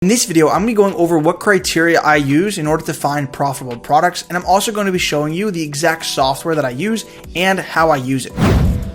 In this video, I'm going to be going over what criteria I use in order to find profitable products, and I'm also going to be showing you the exact software that I use and how I use it.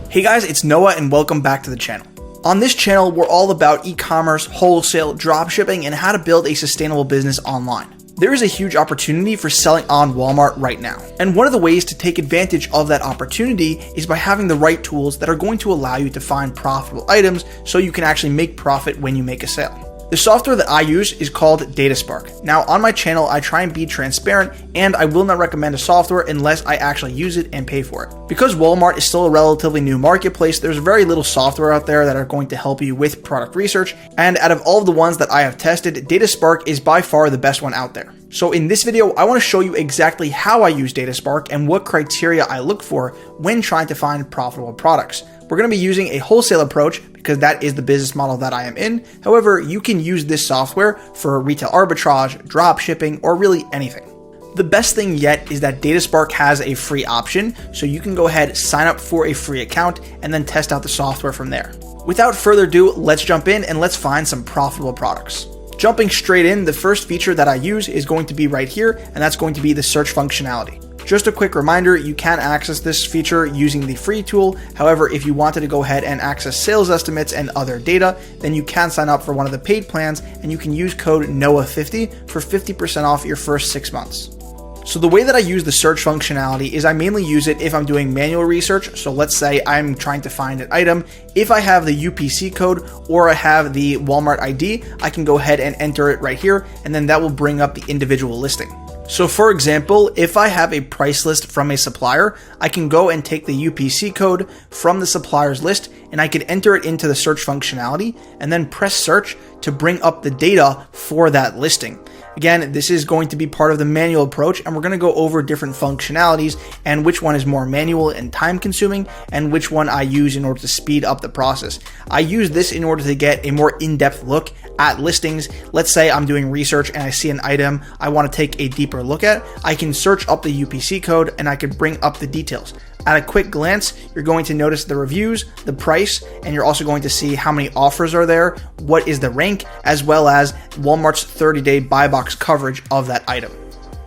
Hey guys, it's Noah and welcome back to the channel. On this channel, we're all about e-commerce, wholesale, dropshipping, and how to build a sustainable business online. There is a huge opportunity for selling on Walmart right now. And one of the ways to take advantage of that opportunity is by having the right tools that are going to allow you to find profitable items so you can actually make profit when you make a sale. The software that I use is called DataSpark. Now on my channel, I try and be transparent and I will not recommend a software unless I actually use it and pay for it. Because Walmart is still a relatively new marketplace, there's very little software out there that are going to help you with product research, and out of all of the ones that I have tested, DataSpark is by far the best one out there. So in this video, I want to show you exactly how I use DataSpark and what criteria I look for when trying to find profitable products. We're going to be using a wholesale approach because that is the business model that I am in. However, you can use this software for retail arbitrage, drop shipping, or really anything. The best thing yet is that DataSpark has a free option, so you can go ahead, sign up for a free account, and then test out the software from there. Without further ado, let's jump in and let's find some profitable products. Jumping straight in, the first feature that I use is going to be right here, and that's going to be the search functionality. Just a quick reminder, you can access this feature using the free tool. However, if you wanted to go ahead and access sales estimates and other data, then you can sign up for one of the paid plans and you can use code NOAH50 for 50% off your first 6 months. So the way that I use the search functionality is I mainly use it if I'm doing manual research. So let's say I'm trying to find an item. If I have the UPC code or I have the Walmart ID, I can go ahead and enter it right here, and then that will bring up the individual listing. So for example, if I have a price list from a supplier, I can go and take the UPC code from the supplier's list and I could enter it into the search functionality and then press search to bring up the data for that listing. Again, this is going to be part of the manual approach, and we're going to go over different functionalities and which one is more manual and time consuming and which one I use in order to speed up the process. I use this in order to get a more in-depth look at listings. Let's say I'm doing research and I see an item I want to take a deeper look at. I can search up the UPC code and I could bring up the details. At a quick glance, you're going to notice the reviews, the price, and you're also going to see how many offers are there, what is the rank, as well as Walmart's 30-day buy box coverage of that item.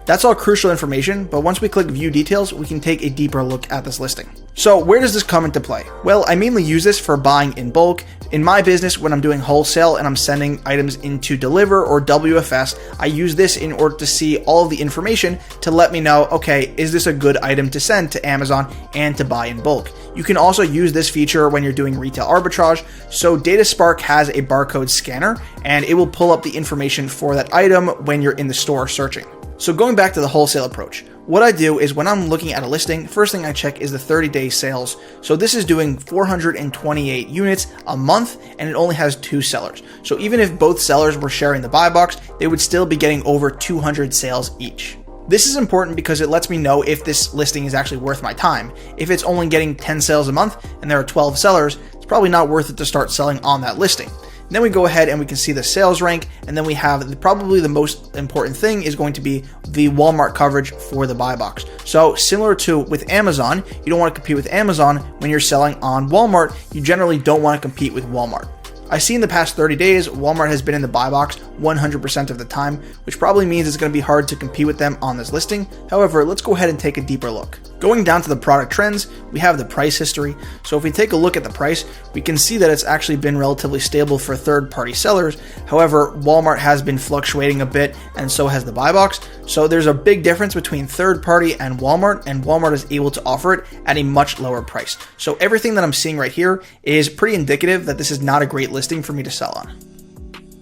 That's all crucial information, but once we click view details, we can take a deeper look at this listing. So where does this come into play? Well, I mainly use this for buying in bulk. In my business, when I'm doing wholesale and I'm sending items into Deliver or WFS, I use this in order to see all of the information to let me know, okay, is this a good item to send to Amazon and to buy in bulk? You can also use this feature when you're doing retail arbitrage. So DataSpark has a barcode scanner and it will pull up the information for that item when you're in the store searching. So going back to the wholesale approach, what I do is when I'm looking at a listing, first thing I check is the 30-day sales. So this is doing 428 units a month and it only has 2 sellers. So even if both sellers were sharing the buy box, they would still be getting over 200 sales each. This is important because it lets me know if this listing is actually worth my time. If it's only getting 10 sales a month and there are 12 sellers, it's probably not worth it to start selling on that listing. Then we go ahead and we can see the sales rank, and then we have probably the most important thing is going to be the Walmart coverage for the buy box. So similar to with Amazon, you don't want to compete with Amazon when you're selling on Walmart. You generally don't want to compete with Walmart. I see in the past 30 days, Walmart has been in the buy box 100% of the time, which probably means it's going to be hard to compete with them on this listing. However, let's go ahead and take a deeper look. Going down to the product trends, we have the price history. So if we take a look at the price, we can see that it's actually been relatively stable for third-party sellers. However, Walmart has been fluctuating a bit and so has the buy box. So there's a big difference between third-party and Walmart is able to offer it at a much lower price. So everything that I'm seeing right here is pretty indicative that this is not a great listing for me to sell on.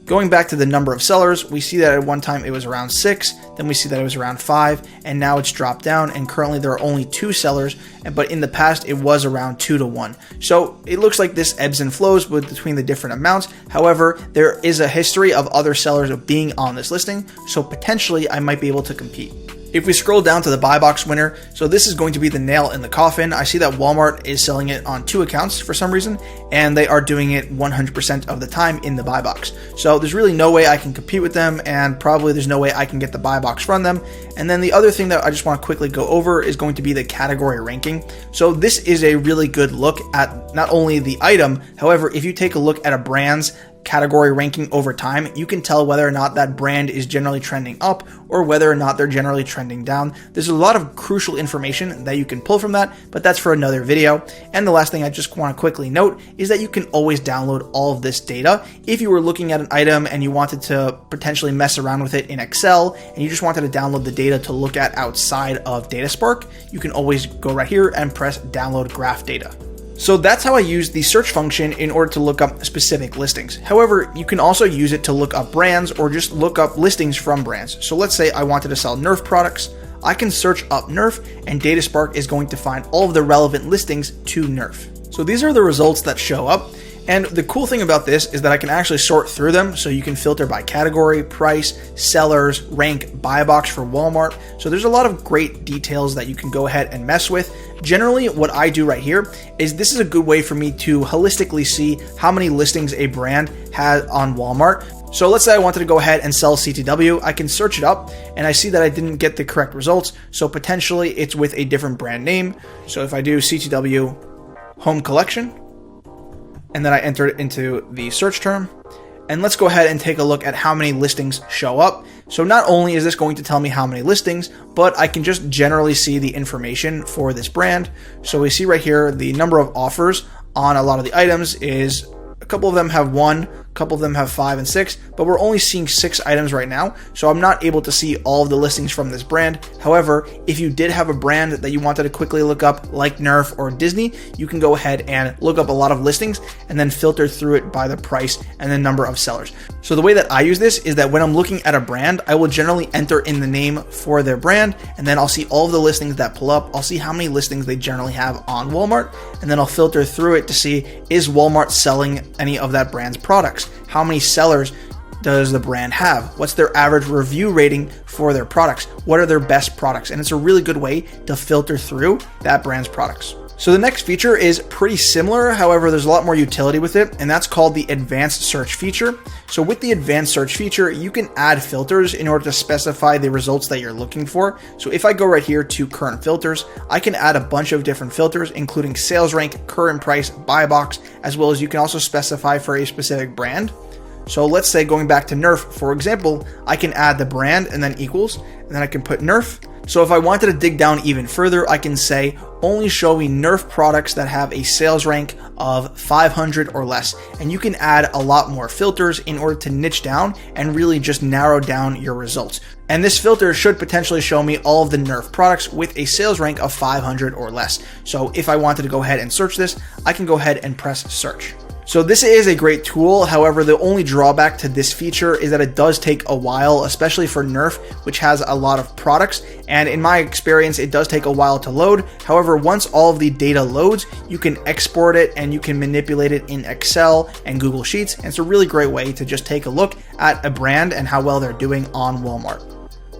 Going back to the number of sellers, we see that at one time it was around 6, then we see that it was around 5, and now it's dropped down, and currently there are only 2 sellers, but in the past it was around 2 to 1. So it looks like this ebbs and flows between the different amounts. However, there is a history of other sellers of being on this listing, so potentially I might be able to compete. If we scroll down to the buy box winner, so this is going to be the nail in the coffin. I see that Walmart is selling it on 2 accounts for some reason, and they are doing it 100% of the time in the buy box. So there's really no way I can compete with them, and probably there's no way I can get the buy box from them. And then the other thing that I just want to quickly go over is going to be the category ranking. So this is a really good look at not only the item, however, if you take a look at a brand's category ranking over time, you can tell whether or not that brand is generally trending up or whether or not they're generally trending down. There's a lot of crucial information that you can pull from that, but that's for another video. And the last thing I just want to quickly note is that you can always download all of this data. If you were looking at an item and you wanted to potentially mess around with it in Excel and you just wanted to download the data to look at outside of DataSpark, you can always go right here and press download graph data. So that's how I use the search function in order to look up specific listings. However, you can also use it to look up brands or just look up listings from brands. So let's say I wanted to sell Nerf products. I can search up Nerf and DataSpark is going to find all of the relevant listings to Nerf. So these are the results that show up. And the cool thing about this is that I can actually sort through them, so you can filter by category, price, sellers, rank, buy box for Walmart. So there's a lot of great details that you can go ahead and mess with. Generally, what I do right here is this is a good way for me to holistically see how many listings a brand has on Walmart. So let's say I wanted to go ahead and sell CTW. I can search it up and I see that I didn't get the correct results. So potentially it's with a different brand name. So if I do CTW home collection, and then I enter it into the search term. And let's go ahead and take a look at how many listings show up. So not only is this going to tell me how many listings, but I can just generally see the information for this brand. So we see right here, the number of offers on a lot of the items is a couple of them have 1, a couple of them have 5 and 6, but we're only seeing 6 items right now, so I'm not able to see all of the listings from this brand. However, if you did have a brand that you wanted to quickly look up, like Nerf or Disney, you can go ahead and look up a lot of listings and then filter through it by the price and the number of sellers. So the way that I use this is that when I'm looking at a brand, I will generally enter in the name for their brand, and then I'll see all of the listings that pull up. I'll see how many listings they generally have on Walmart, and then I'll filter through it to see, is Walmart selling any of that brand's products? How many sellers does the brand have? What's their average review rating for their products? What are their best products? And it's a really good way to filter through that brand's products. So the next feature is pretty similar, however, there's a lot more utility with it, and that's called the advanced search feature. So with the advanced search feature, you can add filters in order to specify the results that you're looking for. So if I go right here to current filters, I can add a bunch of different filters, including sales rank, current price, buy box, as well as you can also specify for a specific brand. So let's say going back to Nerf, for example, I can add the brand and then equals, and then I can put Nerf. So if I wanted to dig down even further, I can say only show me Nerf products that have a sales rank of 500 or less. And you can add a lot more filters in order to niche down and really just narrow down your results. And this filter should potentially show me all of the Nerf products with a sales rank of 500 or less. So if I wanted to go ahead and search this, I can go ahead and press search. So this is a great tool. However, the only drawback to this feature is that it does take a while, especially for Nerf, which has a lot of products. And in my experience, it does take a while to load. However, once all of the data loads, you can export it and you can manipulate it in Excel and Google Sheets. And it's a really great way to just take a look at a brand and how well they're doing on Walmart.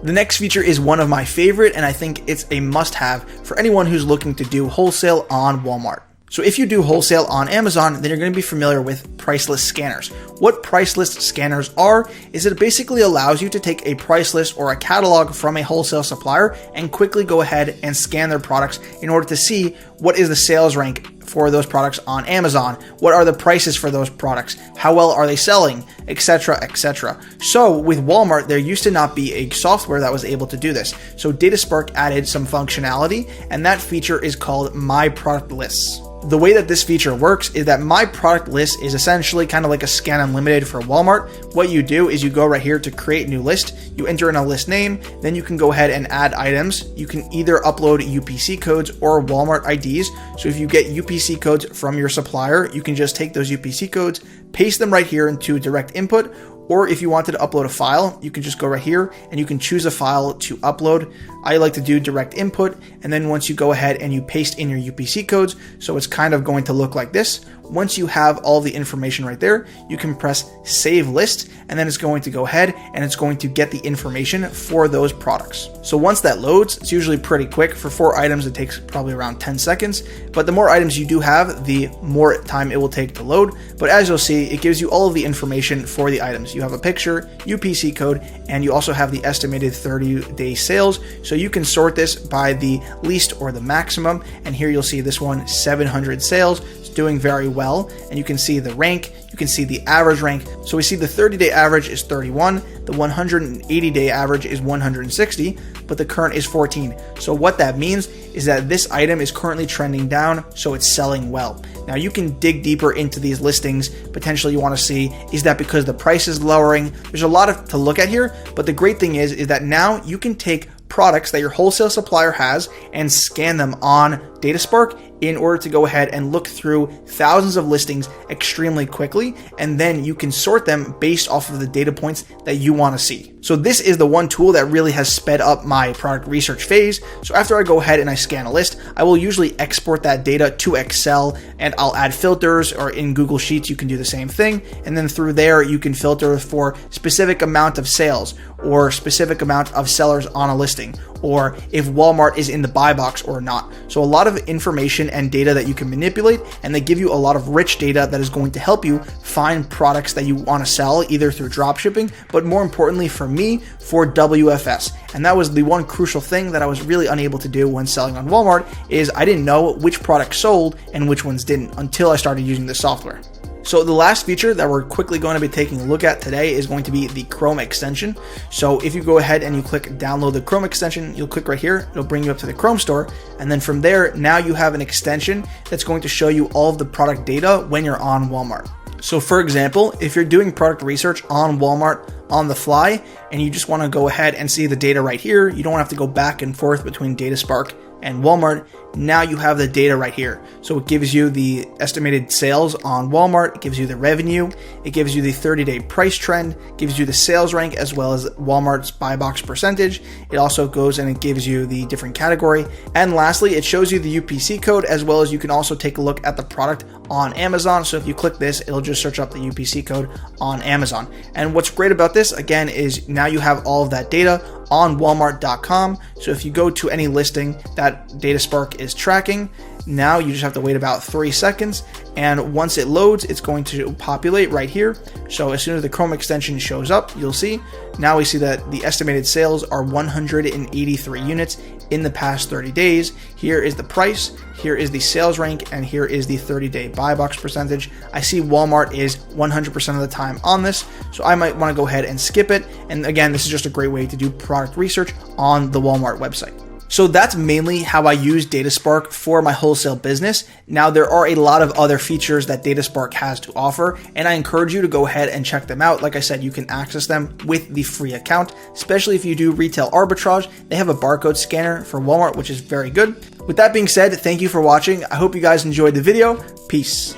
The next feature is one of my favorite, and I think it's a must-have for anyone who's looking to do wholesale on Walmart. So if you do wholesale on Amazon, then you're going to be familiar with price list scanners. What price list scanners are is it basically allows you to take a price list or a catalog from a wholesale supplier and quickly go ahead and scan their products in order to see what is the sales rank for those products on Amazon, what are the prices for those products, how well are they selling, etc., etc. So with Walmart, there used to not be a software that was able to do this. So DataSpark added some functionality, and that feature is called My Product Lists. The way that this feature works is that My Product List is essentially kind of like a Scan Unlimited for Walmart. What you do is you go right here to create new list, you enter in a list name, then you can go ahead and add items. You can either upload UPC codes or Walmart IDs. So if you get UPC codes from your supplier, you can just take those UPC codes, paste them right here into direct input, or if you wanted to upload a file, you can just go right here and you can choose a file to upload. I like to do direct input, and then once you go ahead and you paste in your UPC codes, so it's kind of going to look like this. Once you have all the information right there, you can press Save List, and then it's going to go ahead and it's going to get the information for those products. So once that loads, it's usually pretty quick. For 4 items, it takes probably around 10 seconds, but the more items you do have, the more time it will take to load. But as you'll see, it gives you all of the information for the items. You have a picture, UPC code, and you also have the estimated 30-day sales. So you can sort this by the least or the maximum, and here you'll see this one, 700 sales, doing very well, and you can see the rank, you can see the average rank. So we see the 30-day average is 31, the 180-day average is 160, but the current is 14. So what that means is that this item is currently trending down, so it's selling well. Now you can dig deeper into these listings. Potentially you want to see, is that because the price is lowering? There's a lot to look at here, but the great thing is that now you can take products that your wholesale supplier has and scan them on DataSpark in order to go ahead and look through thousands of listings extremely quickly, and then you can sort them based off of the data points that you want to see. So this is the one tool that really has sped up my product research phase. So after I go ahead and I scan a list, I will usually export that data to Excel, and I'll add filters, or in Google Sheets you can do the same thing, and then through there you can filter for specific amount of sales or specific amount of sellers on a listing, or if Walmart is in the buy box or not. So a lot of information and data that you can manipulate, and they give you a lot of rich data that is going to help you find products that you want to sell, either through dropshipping, but more importantly for me, for WFS. And that was the one crucial thing that I was really unable to do when selling on Walmart, is I didn't know which products sold and which ones didn't until I started using this software. So the last feature that we're quickly going to be taking a look at today is going to be the Chrome extension. So if you go ahead and you click download the Chrome extension, you'll click right here, it'll bring you up to the Chrome store. And then from there, now you have an extension that's going to show you all of the product data when you're on Walmart. So for example, if you're doing product research on Walmart on the fly, and you just want to go ahead and see the data right here, you don't have to go back and forth between DataSpark and Walmart. Now you have the data right here. So it gives you the estimated sales on Walmart, it gives you the revenue, it gives you the 30-day price trend, gives you the sales rank, as well as Walmart's buy box percentage. It also goes and it gives you the different category. And lastly, it shows you the UPC code, as well as you can also take a look at the product on Amazon. So if you click this, it'll just search up the UPC code on Amazon. And what's great about this, again, is now you have all of that data on Walmart.com. So if you go to any listing that DataSpark is tracking, now you just have to wait about 3 seconds, and once it loads, it's going to populate right here. So as soon as the Chrome extension shows up, you'll see, now we see that the estimated sales are 183 units in the past 30 days. Here is the price, here is the sales rank, and here is the 30-day buy box percentage. I see Walmart is 100% of the time on this, so I might want to go ahead and skip it. And again, this is just a great way to do product research on the Walmart website. So that's mainly how I use DataSpark for my wholesale business. Now, there are a lot of other features that DataSpark has to offer, and I encourage you to go ahead and check them out. Like I said, you can access them with the free account, especially if you do retail arbitrage. They have a barcode scanner for Walmart, which is very good. With that being said, thank you for watching. I hope you guys enjoyed the video. Peace.